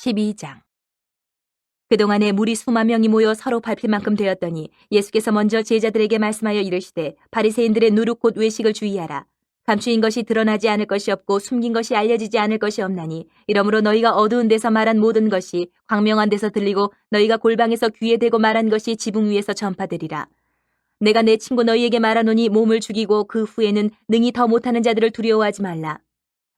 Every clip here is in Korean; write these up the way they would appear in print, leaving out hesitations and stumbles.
12장. 그동안에 무리 수만 명이 모여 서로 밟힐 만큼 되었더니 예수께서 먼저 제자들에게 말씀하여 이르시되 바리새인들의 누룩 곧 외식을 주의하라. 감추인 것이 드러나지 않을 것이 없고 숨긴 것이 알려지지 않을 것이 없나니 이러므로 너희가 어두운 데서 말한 모든 것이 광명한 데서 들리고 너희가 골방에서 귀에 대고 말한 것이 지붕 위에서 전파되리라. 내가 내 친구 너희에게 말하노니 몸을 죽이고 그 후에는 능히 더 못하는 자들을 두려워하지 말라.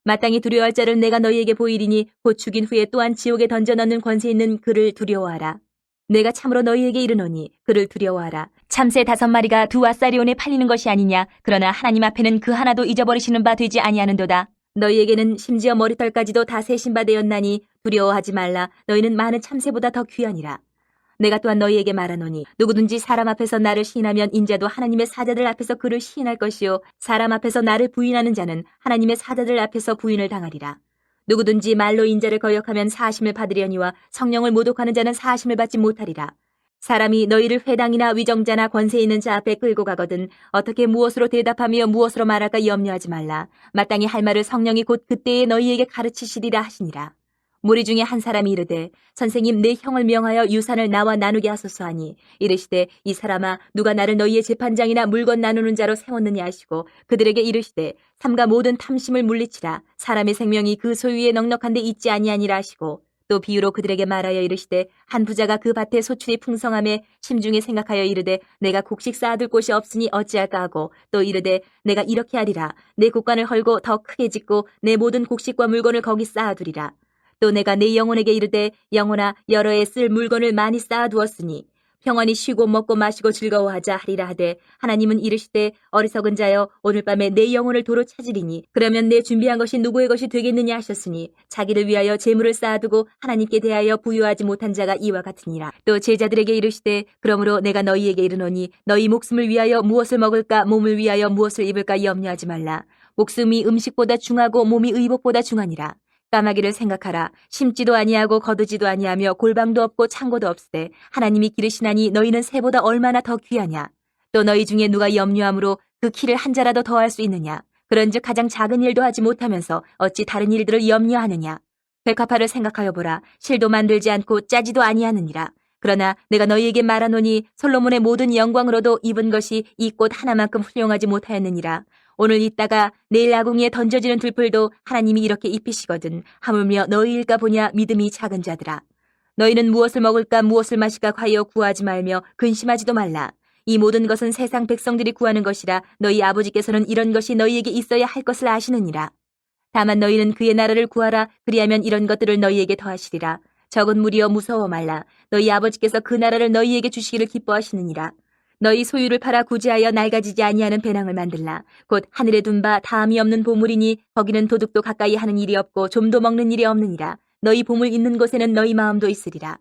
마땅히 두려워할 자를 내가 너희에게 보이리니 곧 죽인 후에 또한 지옥에 던져 넣는 권세 있는 그를 두려워하라. 내가 참으로 너희에게 이르노니 그를 두려워하라. 참새 5마리가 2아사리온에 팔리는 것이 아니냐. 그러나 하나님 앞에는 그 하나도 잊어버리시는 바 되지 아니하는도다. 너희에게는 심지어 머리털까지도 다 세신 바 되었나니 두려워하지 말라. 너희는 많은 참새보다 더 귀하니라. 내가 또한 너희에게 말하노니 누구든지 사람 앞에서 나를 시인하면 인자도 하나님의 사자들 앞에서 그를 시인할 것이요 사람 앞에서 나를 부인하는 자는 하나님의 사자들 앞에서 부인을 당하리라. 누구든지 말로 인자를 거역하면 사하심을 받으려니와 성령을 모독하는 자는 사하심을 받지 못하리라. 사람이 너희를 회당이나 위정자나 권세 있는 자 앞에 끌고 가거든 어떻게 무엇으로 대답하며 무엇으로 말할까 염려하지 말라. 마땅히 할 말을 성령이 곧 그때에 너희에게 가르치시리라 하시니라. 무리 중에 한 사람이 이르되 선생님 내 형을 명하여 유산을 나와 나누게 하소서 하니 이르시되 이 사람아 누가 나를 너희의 재판장이나 물건 나누는 자로 세웠느냐 하시고 그들에게 이르시되 삼가 모든 탐심을 물리치라. 사람의 생명이 그 소유에 넉넉한데 있지 아니하니라 하시고 또 비유로 그들에게 말하여 이르시되 한 부자가 그 밭에 소출이 풍성함에 심중에 생각하여 이르되 내가 곡식 쌓아둘 곳이 없으니 어찌할까 하고 또 이르되 내가 이렇게 하리라. 내 곡간을 헐고 더 크게 짓고 내 모든 곡식과 물건을 거기 쌓아두리라. 또 내가 내 영혼에게 이르되 영혼아 여러 해 쓸 물건을 많이 쌓아두었으니 평안히 쉬고 먹고 마시고 즐거워하자 하리라 하되 하나님은 이르시되 어리석은 자여 오늘 밤에 내 영혼을 도로 찾으리니 그러면 내 준비한 것이 누구의 것이 되겠느냐 하셨으니 자기를 위하여 재물을 쌓아두고 하나님께 대하여 부유하지 못한 자가 이와 같으니라. 또 제자들에게 이르시되 그러므로 내가 너희에게 이르노니 너희 목숨을 위하여 무엇을 먹을까 몸을 위하여 무엇을 입을까 염려하지 말라. 목숨이 음식보다 중하고 몸이 의복보다 중하니라. 까마귀를 생각하라. 심지도 아니하고 거두지도 아니하며 골방도 없고 창고도 없으되 하나님이 기르시나니 너희는 새보다 얼마나 더 귀하냐. 또 너희 중에 누가 염려함으로 그 키를 한 자라도 더할 수 있느냐. 그런즉 가장 작은 일도 하지 못하면서 어찌 다른 일들을 염려하느냐. 백합화를 생각하여 보라. 실도 만들지 않고 짜지도 아니하느니라. 그러나 내가 너희에게 말하노니 솔로몬의 모든 영광으로도 입은 것이 이 꽃 하나만큼 훌륭하지 못하였느니라. 오늘 있다가 내일 아궁이에 던져지는 들풀도 하나님이 이렇게 입히시거든 하물며 너희일까 보냐 믿음이 작은 자들아. 너희는 무엇을 먹을까 무엇을 마실까 과여 구하지 말며 근심하지도 말라. 이 모든 것은 세상 백성들이 구하는 것이라 너희 아버지께서는 이런 것이 너희에게 있어야 할 것을 아시느니라. 다만 너희는 그의 나라를 구하라. 그리하면 이런 것들을 너희에게 더하시리라. 적은 무리여 무서워 말라. 너희 아버지께서 그 나라를 너희에게 주시기를 기뻐하시느니라. 너희 소유를 팔아 구제하여 낡아지지 아니하는 배낭을 만들라. 곧 하늘에 둔 바 다함이 없는 보물이니 거기는 도둑도 가까이 하는 일이 없고 좀도 먹는 일이 없느니라. 너희 보물 있는 곳에는 너희 마음도 있으리라.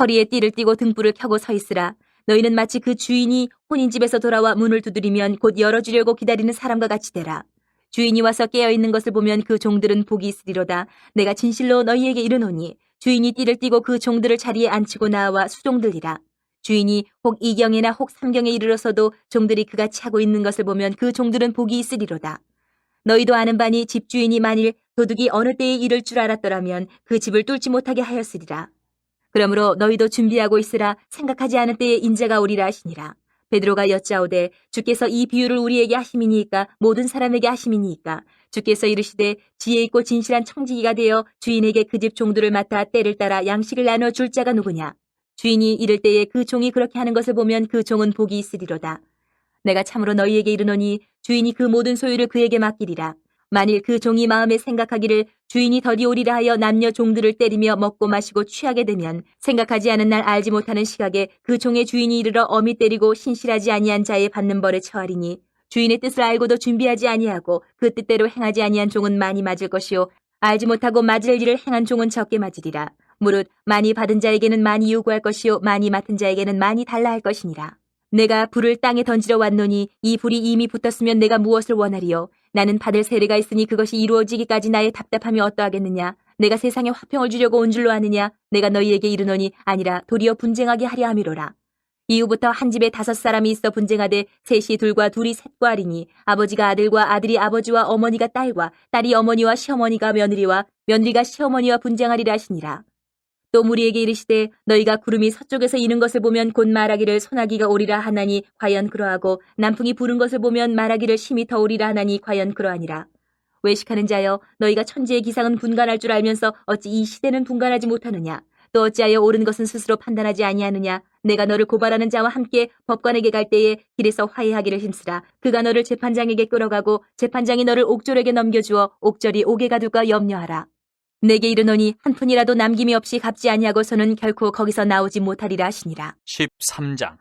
허리에 띠를 띠고 등불을 켜고 서 있으라. 너희는 마치 그 주인이 혼인 집에서 돌아와 문을 두드리면 곧 열어주려고 기다리는 사람과 같이 되라. 주인이 와서 깨어있는 것을 보면 그 종들은 복이 있으리로다. 내가 진실로 너희에게 이르노니 주인이 띠를 띠고 그 종들을 자리에 앉히고 나와 수종들이라. 주인이 혹 2경에나 혹 3경에 이르러서도 종들이 그같이 하고 있는 것을 보면 그 종들은 복이 있으리로다. 너희도 아는 바니 집주인이 만일 도둑이 어느 때에 이를 줄 알았더라면 그 집을 뚫지 못하게 하였으리라. 그러므로 너희도 준비하고 있으라. 생각하지 않은 때에 인자가 오리라 하시니라. 베드로가 여짜오되 주께서 이 비유를 우리에게 하심이니이까 모든 사람에게 하심이니이까. 주께서 이르시되 지혜 있고 진실한 청지기가 되어 주인에게 그 집 종들을 맡아 때를 따라 양식을 나눠 줄 자가 누구냐. 주인이 이를 때에 그 종이 그렇게 하는 것을 보면 그 종은 복이 있으리로다. 내가 참으로 너희에게 이르노니 주인이 그 모든 소유를 그에게 맡기리라. 만일 그 종이 마음에 생각하기를 주인이 더디 오리라 하여 남녀 종들을 때리며 먹고 마시고 취하게 되면 생각하지 않은 날 알지 못하는 시각에 그 종의 주인이 이르러 엄히 때리고 신실하지 아니한 자의 받는 벌에 처하리니 주인의 뜻을 알고도 준비하지 아니하고 그 뜻대로 행하지 아니한 종은 많이 맞을 것이요 알지 못하고 맞을 일을 행한 종은 적게 맞으리라. 무릇 많이 받은 자에게는 많이 요구할 것이요 많이 맡은 자에게는 많이 달라 할 것이니라. 내가 불을 땅에 던지러 왔노니 이 불이 이미 붙었으면 내가 무엇을 원하리요. 나는 받을 세례가 있으니 그것이 이루어지기까지 나의 답답함이 어떠하겠느냐. 내가 세상에 화평을 주려고 온 줄로 아느냐. 내가 너희에게 이르노니 아니라 도리어 분쟁하게 하려 함이로라. 이후부터 한 집에 5사람이 있어 분쟁하되 셋이 둘과 둘이 셋과 하리니 아버지가 아들과 아들이 아버지와 어머니가 딸과 딸이 어머니와 시어머니가 며느리와 며느리가 시어머니와 분쟁하리라 하시니라. 또 무리에게 이르시되 너희가 구름이 서쪽에서 이는 것을 보면 곧 말하기를 소나기가 오리라 하나니 과연 그러하고 남풍이 부른 것을 보면 말하기를 심히 더 오리라 하나니 과연 그러하니라. 외식하는 자여, 너희가 천지의 기상은 분간할 줄 알면서 어찌 이 시대는 분간하지 못하느냐? 또 어찌하여 옳은 것은 스스로 판단하지 아니하느냐? 내가 너를 고발하는 자와 함께 법관에게 갈 때에 길에서 화해하기를 힘쓰라. 그가 너를 재판장에게 끌어가고 재판장이 너를 옥졸에게 넘겨주어 옥졸이 옥에 가둘까 염려하라. 내게 이르노니 한 푼이라도 남김이 없이 갚지 아니하고서는 결코 거기서 나오지 못하리라 하시니라. 13장.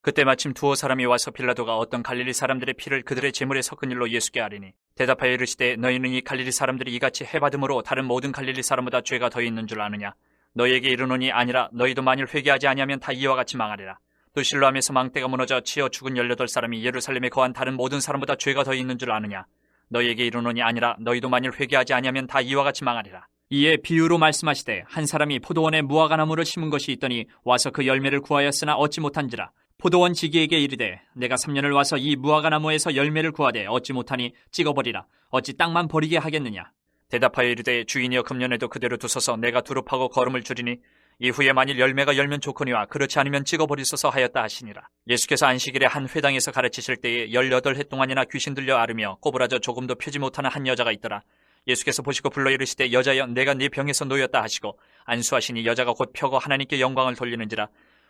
그때 마침 두어 사람이 와서 빌라도가 어떤 갈릴리 사람들의 피를 그들의 제물에 섞은 일로 예수께 아뢰니 대답하여 이르시되 너희는 이 갈릴리 사람들이 이같이 해받음으로 다른 모든 갈릴리 사람보다 죄가 더 있는 줄 아느냐? 너희에게 이르노니 아니라 너희도 만일 회개하지 아니하면 다 이와 같이 망하리라. 또 실로암에서 망대가 무너져 치어 죽은 18사람이 예루살렘에 거한 다른 모든 사람보다 죄가 더 있는 줄 아느냐? 너희에게 이르노니 아니라 너희도 만일 회개하지 아니하면 다 이와 같이 망하리라. 이에 비유로 말씀하시되 한 사람이 포도원에 무화과나무를 심은 것이 있더니 와서 그 열매를 구하였으나 얻지 못한지라. 포도원 지기에게 이르되 내가 3년을 와서 이 무화과나무에서 열매를 구하되 얻지 못하니 찍어버리라. 어찌 땅만 버리게 하겠느냐? 대답하여 이르되 주인이여 금년에도 그대로 두소서 내가 두릅하고 거름을 줄이니 이후에 만일 열매가 열면 좋거니와 그렇지 않으면 찍어버리소서 하였다 하시니라. 예수께서 안식일에 한 회당에서 가르치실 때에 18해 동안이나 귀신 들려 앓으며 꼬부라져 조금도 펴지 못하는 한 여자가 있더라. 예수께서 보시고 불러 이르시되 여자여 내가 네 병에서 놓였다 하시고 안수하시니 여자가 곧 펴고 하나님께 영광을 돌리는지라.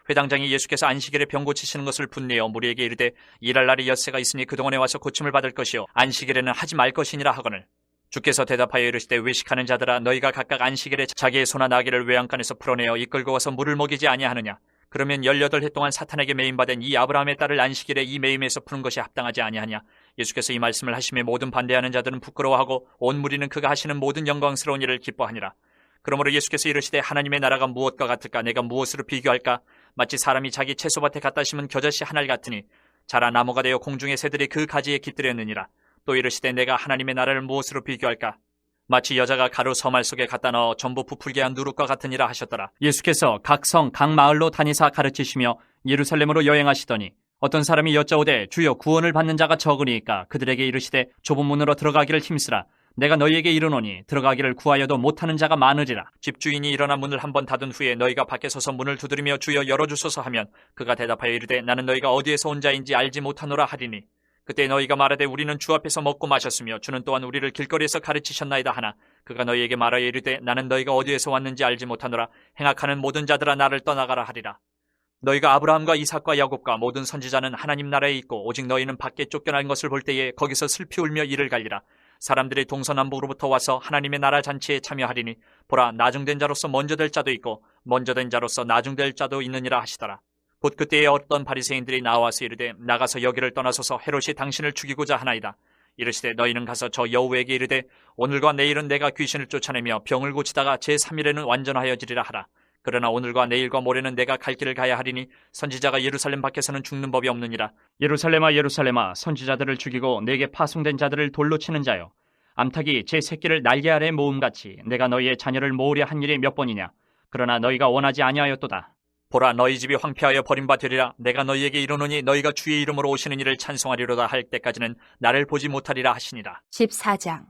회당장이 예수께서 안식일에 병 고치시는 것을 분내어 무리에게 이르되 일할 날이 엿새가 있으니 그동안에 와서 고침을 받을 것이요 안식일에는 하지 말 것이니라 하거늘. 주께서 대답하여 이르시되 외식하는 자들아 너희가 각각 안식일에 자기의 소나 나귀를 외양간에서 풀어내어 이끌고 와서 물을 먹이지 아니하느냐? 그러면 18해 동안 사탄에게 매임받은 이 아브라함의 딸을 안식일에 이 매임에서 푸는 것이 합당하지 아니하냐? 예수께서 이 말씀을 하시며 모든 반대하는 자들은 부끄러워하고 온 무리는 그가 하시는 모든 영광스러운 일을 기뻐하니라. 그러므로 예수께서 이르시되 하나님의 나라가 무엇과 같을까? 내가 무엇으로 비교할까? 마치 사람이 자기 채소밭에 갖다 심은 겨자씨 하나를 같으니 자라 나무가 되어 공중의 새들이 그 가지에 깃들였느니라. 또 이르시되 내가 하나님의 나라를 무엇으로 비교할까? 마치 여자가 가루 서말 속에 갖다 넣어 전부 부풀게 한 누룩과 같으니라 하셨더라. 예수께서 각 성, 각 마을로 다니사 가르치시며 예루살렘으로 여행하시더니 어떤 사람이 여짜오되 주여 구원을 받는 자가 적으니까 그들에게 이르시되 좁은 문으로 들어가기를 힘쓰라. 내가 너희에게 이르노니 들어가기를 구하여도 못하는 자가 많으리라. 집주인이 일어나 문을 한번 닫은 후에 너희가 밖에 서서 문을 두드리며 주여 열어주소서 하면 그가 대답하여 이르되 나는 너희가 어디에서 온 자인지 알지 못하노라 하리니 그때 너희가 말하되 우리는 주 앞에서 먹고 마셨으며 주는 또한 우리를 길거리에서 가르치셨나이다 하나 그가 너희에게 말하여 이르되 나는 너희가 어디에서 왔는지 알지 못하노라. 행악하는 모든 자들아 나를 떠나가라 하리라. 너희가 아브라함과 이삭과 야곱과 모든 선지자는 하나님 나라에 있고 오직 너희는 밖에 쫓겨난 것을 볼 때에 거기서 슬피 울며 이를 갈리라. 사람들이 동서남북으로부터 와서 하나님의 나라 잔치에 참여하리니 보라 나중된 자로서 먼저 될 자도 있고 먼저 된 자로서 나중될 자도 있느니라 하시더라. 곧 그때에 어떤 바리새인들이 나와서 이르되 나가서 여기를 떠나소서 헤롯이 당신을 죽이고자 하나이다. 이르시되 너희는 가서 저 여우에게 이르되 오늘과 내일은 내가 귀신을 쫓아내며 병을 고치다가 제3일에는 완전하여지리라 하라. 그러나 오늘과 내일과 모레는 내가 갈 길을 가야 하리니 선지자가 예루살렘 밖에서는 죽는 법이 없느니라. 예루살렘아 예루살렘아 선지자들을 죽이고 내게 파송된 자들을 돌로 치는 자여 암탉이 제 새끼를 날개 아래 모음같이 내가 너희의 자녀를 모으려 한 일이 몇 번이냐. 그러나 너희가 원하지 아니하였도다. 보라 너희 집이 황폐하여 버림바 되리라. 내가 너희에게 이르노니 너희가 주의 이름으로 오시는 이를 찬송하리로다 할 때까지는 나를 보지 못하리라 하시니라. 14장.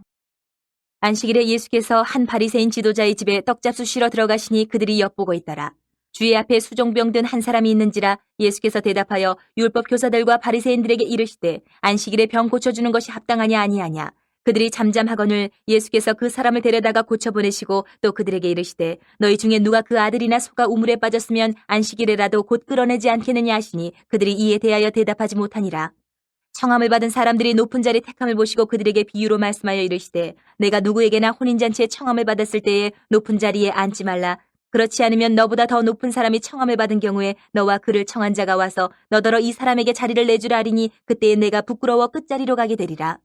안식일에 예수께서 한 바리새인 지도자의 집에 떡잡수시러 들어가시니 그들이 엿보고 있더라. 주의 앞에 수종병 든 한 사람이 있는지라. 예수께서 대답하여 율법 교사들과 바리새인들에게 이르시되 안식일에 병 고쳐주는 것이 합당하냐 아니하냐. 그들이 잠잠하거늘 예수께서 그 사람을 데려다가 고쳐보내시고 또 그들에게 이르시되 너희 중에 누가 그 아들이나 소가 우물에 빠졌으면 안식일에라도 곧 끌어내지 않겠느냐 하시니 그들이 이에 대하여 대답하지 못하니라. 청함을 받은 사람들이 높은 자리 택함을 보시고 그들에게 비유로 말씀하여 이르시되 내가 누구에게나 혼인잔치에 청함을 받았을 때에 높은 자리에 앉지 말라. 그렇지 않으면 너보다 더 높은 사람이 청함을 받은 경우에 너와 그를 청한 자가 와서 너더러 이 사람에게 자리를 내주라 하리니 그때에 내가 부끄러워 끝자리로 가게 되리라.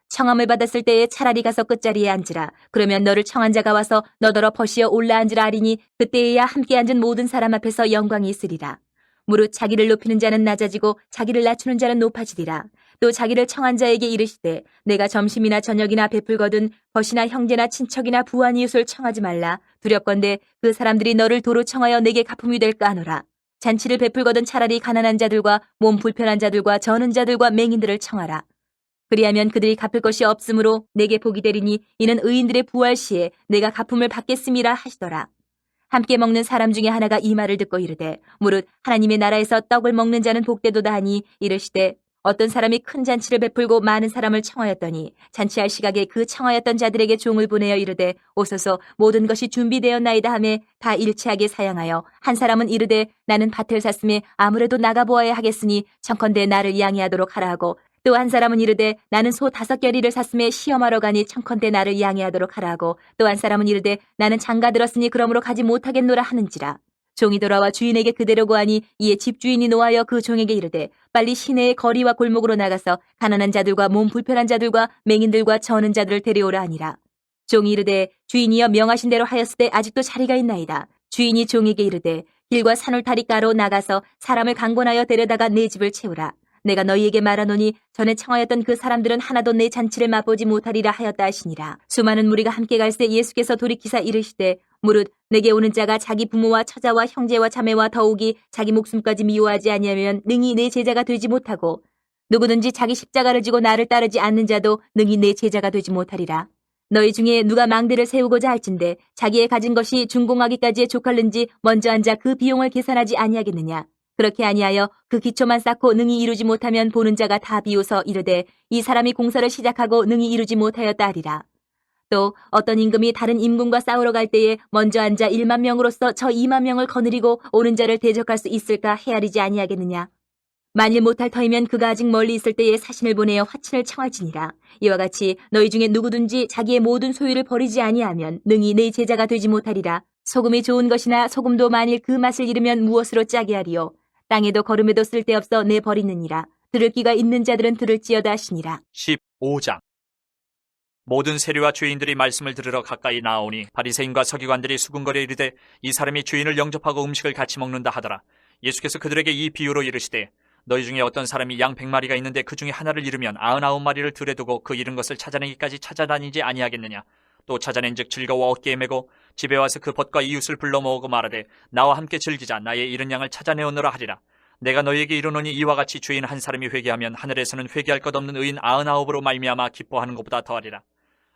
청함을 받았을 때에 차라리 가서 끝자리에 앉으라. 그러면 너를 청한 자가 와서 너더러 버시어 올라앉으라 하리니 그때에야 함께 앉은 모든 사람 앞에서 영광이 있으리라. 무릇 자기를 높이는 자는 낮아지고 자기를 낮추는 자는 높아지리라. 또 자기를 청한 자에게 이르시되 내가 점심이나 저녁이나 베풀거든 벗이나 형제나 친척이나 부한 이웃을 청하지 말라. 두렵건대 그 사람들이 너를 도로 청하여 내게 갚음이 될까 하노라. 잔치를 베풀거든 차라리 가난한 자들과 몸 불편한 자들과 저는 자들과 맹인들을 청하라. 그리하면 그들이 갚을 것이 없으므로 내게 복이 되리니 이는 의인들의 부활 시에 내가 갚음을 받겠음이라 하시더라. 함께 먹는 사람 중에 하나가 이 말을 듣고 이르되 무릇 하나님의 나라에서 떡을 먹는 자는 복되도다 하니 이르시되 어떤 사람이 큰 잔치를 베풀고 많은 사람을 청하였더니 잔치할 시각에 그 청하였던 자들에게 종을 보내어 이르되 오소서 모든 것이 준비되었나이다 하매 다 일치하게 사양하여 한 사람은 이르되 나는 밭을 샀음에 아무래도 나가보아야 하겠으니 청컨대 나를 양해하도록 하라 하고 또 한 사람은 이르되 나는 소 5겨리를 샀음에 시험하러 가니 청컨대 나를 양해하도록 하라 하고 또 한 사람은 이르되 나는 장가 들었으니 그러므로 가지 못하겠노라 하는지라. 종이 돌아와 주인에게 그대로 고하니 이에 집주인이 노하여 그 종에게 이르되 빨리 시내의 거리와 골목으로 나가서 가난한 자들과 몸 불편한 자들과 맹인들과 저는 자들을 데려오라 하니라. 종이 이르되 주인이여 명하신 대로 하였으되 아직도 자리가 있나이다. 주인이 종에게 이르되 길과 산울타리가로 나가서 사람을 강권하여 데려다가 내 집을 채우라. 내가 너희에게 말하노니 전에 청하였던 그 사람들은 하나도 내 잔치를 맛보지 못하리라 하였다 하시니라. 수많은 무리가 함께 갈새 예수께서 돌이키사 이르시되 무릇 내게 오는 자가 자기 부모와 처자와 형제와 자매와 더욱이 자기 목숨까지 미워하지 아니하면 능히 내 제자가 되지 못하고 누구든지 자기 십자가를 지고 나를 따르지 않는 자도 능히 내 제자가 되지 못하리라. 너희 중에 누가 망대를 세우고자 할진대 자기의 가진 것이 준공하기까지에 족할는지 먼저 앉아 그 비용을 계산하지 아니하겠느냐. 그렇게 아니하여 그 기초만 쌓고 능히 이루지 못하면 보는 자가 다 비웃어 이르되 이 사람이 공사를 시작하고 능히 이루지 못하였다 하리라. 또 어떤 임금이 다른 임금과 싸우러 갈 때에 먼저 앉아 1만 명으로서 저 2만 명을 거느리고 오는 자를 대적할 수 있을까 헤아리지 아니하겠느냐. 만일 못할 터이면 그가 아직 멀리 있을 때에 사신을 보내어 화친을 청할지니라. 이와 같이 너희 중에 누구든지 자기의 모든 소유를 버리지 아니하면 능히 내 제자가 되지 못하리라. 소금이 좋은 것이나 소금도 만일 그 맛을 잃으면 무엇으로 짜게 하리요. 땅에도 거름에도 쓸데없어 내 버리느니라. 들을 귀가 있는 자들은 들을지어다 하시니라. 15장. 모든 세리와 죄인들이 말씀을 들으러 가까이 나오니 바리새인과 서기관들이 수군거려 이르되 이 사람이 주인을 영접하고 음식을 같이 먹는다 하더라. 예수께서 그들에게 이 비유로 이르시되 너희 중에 어떤 사람이 양 100마리가 있는데 그 중에 하나를 잃으면 99마리를 들에 두고 그 잃은 것을 찾아내기까지 찾아다니지 아니하겠느냐. 또 찾아낸즉 즐거워 어깨에 메고 집에 와서 그 벗과 이웃을 불러 모으고 말하되 나와 함께 즐기자 나의 잃은 양을 찾아내오너라 하리라. 내가 너희에게 이르노니 이와 같이 죄인 한 사람이 회개하면 하늘에서는 회개할 것 없는 의인 99으로 말미암아 기뻐하는 것보다 더하리라.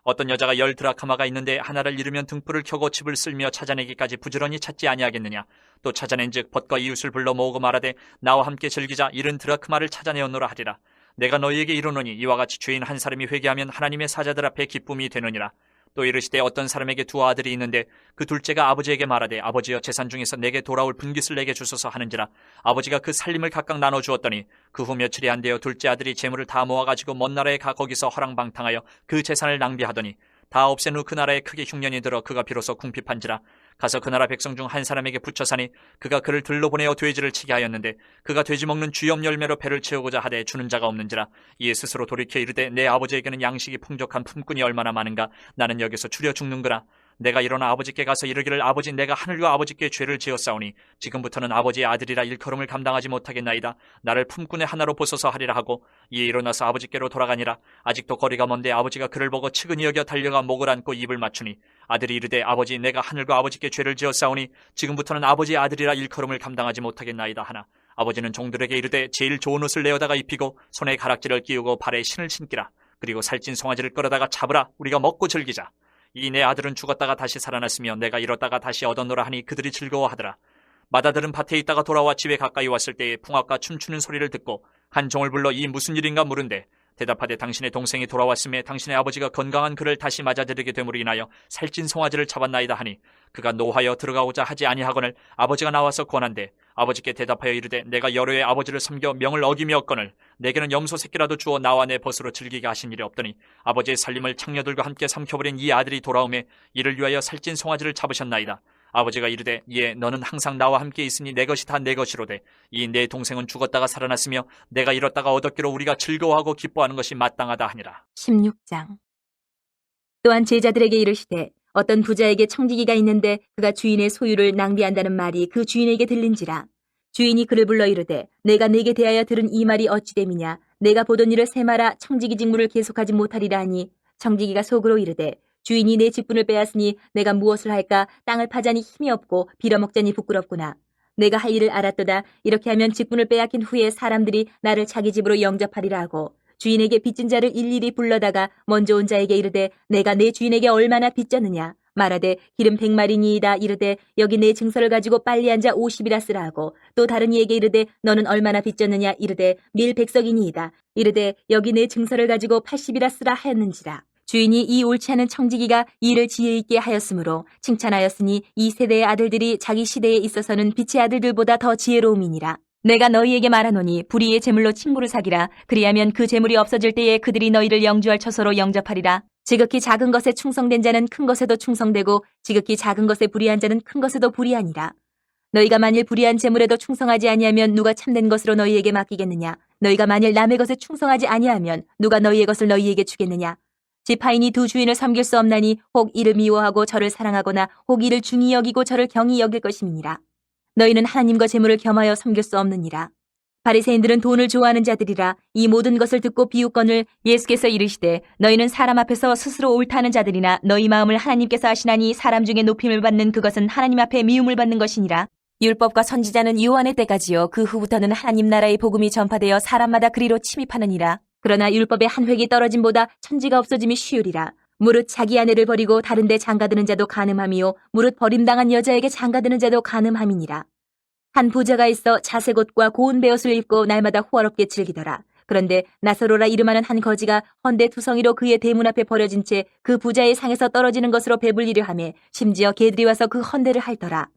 어떤 여자가 10 드라크마가 있는데 하나를 잃으면 등불을 켜고 집을 쓸며 찾아내기까지 부지런히 찾지 아니하겠느냐. 또 찾아낸즉 벗과 이웃을 불러 모으고 말하되 나와 함께 즐기자 70 드라크마를 찾아내오노라 하리라. 내가 너희에게 이르노니 이와 같이 죄인 한 사람이 회개하면 하나님의 사자들 앞에 기쁨이 되느니라. 또 이르시되 어떤 사람에게 2 아들이 있는데 그 둘째가 아버지에게 말하되 아버지여 재산 중에서 내게 돌아올 분깃을 내게 주소서 하는지라. 아버지가 그 살림을 각각 나눠 주었더니 그 후 며칠이 안 되어 둘째 아들이 재물을 다 모아가지고 먼 나라에 가 거기서 허랑방탕하여 그 재산을 낭비하더니 다 없앤 후 그 나라에 크게 흉년이 들어 그가 비로소 궁핍한지라. 가서 그 나라 백성 중 한 사람에게 붙여 사니 그가 그를 들로 보내어 돼지를 치게 하였는데 그가 돼지 먹는 주염 열매로 배를 채우고자 하되 주는 자가 없는지라. 이에 스스로 돌이켜 이르되 내 아버지에게는 양식이 풍족한 품꾼이 얼마나 많은가. 나는 여기서 추려 죽는구나. 내가 일어나 아버지께 가서 이르기를 아버지 내가 하늘과 아버지께 죄를 지었사오니 지금부터는 아버지의 아들이라 일컬음을 감당하지 못하겠나이다. 나를 품꾼의 하나로 보소서 하리라 하고 이에 일어나서 아버지께로 돌아가니라. 아직도 거리가 먼데 아버지가 그를 보고 측은히 여겨 달려가 목을 안고 입을 맞추니 아들이 이르되 아버지 내가 하늘과 아버지께 죄를 지었사오니 지금부터는 아버지의 아들이라 일컬음을 감당하지 못하겠나이다 하나 아버지는 종들에게 이르되 제일 좋은 옷을 내어다가 입히고 손에 가락지를 끼우고 발에 신을 신기라. 그리고 살찐 송아지를 끌어다가 잡으라. 우리가 먹고 즐기자. 이 내 아들은 죽었다가 다시 살아났으며 내가 잃었다가 다시 얻었노라 하니 그들이 즐거워하더라. 맏아들은 밭에 있다가 돌아와 집에 가까이 왔을 때에 풍악과 춤추는 소리를 듣고 한 종을 불러 이 무슨 일인가 물은데 대답하되 당신의 동생이 돌아왔음에 당신의 아버지가 건강한 그를 다시 맞아들이게 됨으로 인하여 살찐 송아지를 잡았나이다 하니 그가 노하여 들어가고자 하지 아니하거늘 아버지가 나와서 권한대 아버지께 대답하여 이르되 내가 여러 해 아버지를 섬겨 명을 어기며었거늘 내게는 염소 새끼라도 주어 나와 내 벗으로 즐기게 하신 일이 없더니 아버지의 살림을 창녀들과 함께 삼켜버린 이 아들이 돌아오매 이를 위하여 살찐 송아지를 잡으셨나이다. 아버지가 이르되 예 너는 항상 나와 함께 있으니 내 것이 다 내 것이로되 이 내 동생은 죽었다가 살아났으며 내가 잃었다가 얻었기로 우리가 즐거워하고 기뻐하는 것이 마땅하다 하니라. 16장. 또한 제자들에게 이르시되 어떤 부자에게 청지기가 있는데 그가 주인의 소유를 낭비한다는 말이 그 주인에게 들린지라. 주인이 그를 불러 이르되 내가 네게 대하여 들은 이 말이 어찌 됨이냐. 내가 보던 일을 세마라 청지기 직무를 계속하지 못하리라 하니 청지기가 속으로 이르되 주인이 내 직분을 빼앗으니 내가 무엇을 할까. 땅을 파자니 힘이 없고 빌어먹자니 부끄럽구나. 내가 할 일을 알았도다. 이렇게 하면 직분을 빼앗긴 후에 사람들이 나를 자기 집으로 영접하리라 하고 주인에게 빚진 자를 일일이 불러다가 먼저 온 자에게 이르되 내가 내 주인에게 얼마나 빚졌느냐. 말하되 기름 100마리니이다 이르되 여기 내 증서를 가지고 빨리 앉아 50이라 쓰라 하고 또 다른 이에게 이르되 너는 얼마나 빚졌느냐 이르되 밀 100석이니이다 이르되 여기 내 증서를 가지고 80이라 쓰라 하였는지라. 주인이 이 옳지 않은 청지기가 일을 지혜 있게 하였으므로 칭찬하였으니 이 세대의 아들들이 자기 시대에 있어서는 빛의 아들들보다 더 지혜로움이니라. 내가 너희에게 말하노니 불의의 재물로 친구를 사기라. 그리하면 그 재물이 없어질 때에 그들이 너희를 영주할 처소로 영접하리라. 지극히 작은 것에 충성된 자는 큰 것에도 충성되고 지극히 작은 것에 불의한 자는 큰 것에도 불의하니라. 너희가 만일 불의한 재물에도 충성하지 아니하면 누가 참된 것으로 너희에게 맡기겠느냐. 너희가 만일 남의 것에 충성하지 아니하면 누가 너희의 것을 너희에게 주겠느냐. 지파인이 두 주인을 섬길 수 없나니 혹 이를 미워하고 저를 사랑하거나 혹 이를 중히 여기고 저를 경히 여길 것임이니라. 너희는 하나님과 재물을 겸하여 섬길 수 없느니라. 바리새인들은 돈을 좋아하는 자들이라. 이 모든 것을 듣고 비웃거늘 예수께서 이르시되 너희는 사람 앞에서 스스로 옳다는 자들이나 너희 마음을 하나님께서 아시나니 사람 중에 높임을 받는 그것은 하나님 앞에 미움을 받는 것이니라. 율법과 선지자는 요한의 때까지요 그 후부터는 하나님 나라의 복음이 전파되어 사람마다 그리로 침입하느니라. 그러나 율법의 한 획이 떨어짐보다 천지가 없어짐이 쉬우리라. 무릇 자기 아내를 버리고 다른 데 장가드는 자도 간음함이요 무릇 버림당한 여자에게 장가드는 자도 간음함이니라. 한 부자가 있어 자색 옷과 고운 베옷을 입고 날마다 호화롭게 즐기더라. 그런데 나사로라 이름하는 한 거지가 헌데 투성이로 그의 대문 앞에 버려진 채 그 부자의 상에서 떨어지는 것으로 배불리려 하며 심지어 개들이 와서 그 헌데를 핥더라.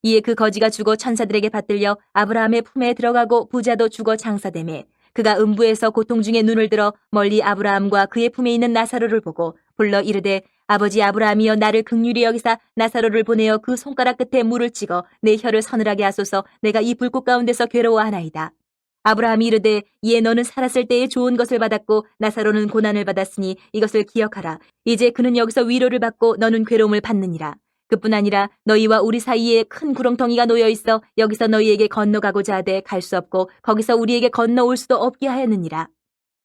이에 그 거지가 죽어 천사들에게 받들려 아브라함의 품에 들어가고 부자도 죽어 장사되매 그가 음부에서 고통 중에 눈을 들어 멀리 아브라함과 그의 품에 있는 나사로를 보고 불러 이르되 아버지 아브라함이여 나를 긍휼히 여기사 나사로를 보내어 그 손가락 끝에 물을 찍어 내 혀를 서늘하게 하소서 내가 이 불꽃 가운데서 괴로워하나이다. 아브라함이 이르되 이에 너는 살았을 때에 좋은 것을 받았고 나사로는 고난을 받았으니 이것을 기억하라. 이제 그는 여기서 위로를 받고 너는 괴로움을 받느니라. 그뿐 아니라 너희와 우리 사이에 큰 구렁텅이가 놓여 있어 여기서 너희에게 건너가고자 하되 갈 수 없고 거기서 우리에게 건너올 수도 없게 하였느니라.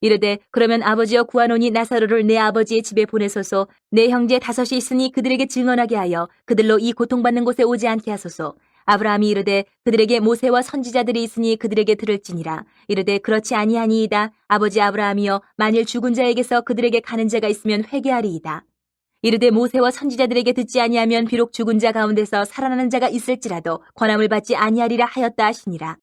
이르되 그러면 아버지여 구하노니 나사로를 내 아버지의 집에 보내소서. 내 형제 5이 있으니 그들에게 증언하게 하여 그들로 이 고통받는 곳에 오지 않게 하소서. 아브라함이 이르되 그들에게 모세와 선지자들이 있으니 그들에게 들을지니라. 이르되 그렇지 아니하니이다. 아버지 아브라함이여 만일 죽은 자에게서 그들에게 가는 자가 있으면 회개하리이다. 이르되 모세와 선지자들에게 듣지 아니하면 비록 죽은 자 가운데서 살아나는 자가 있을지라도 권함을 받지 아니하리라 하였다 하시니라.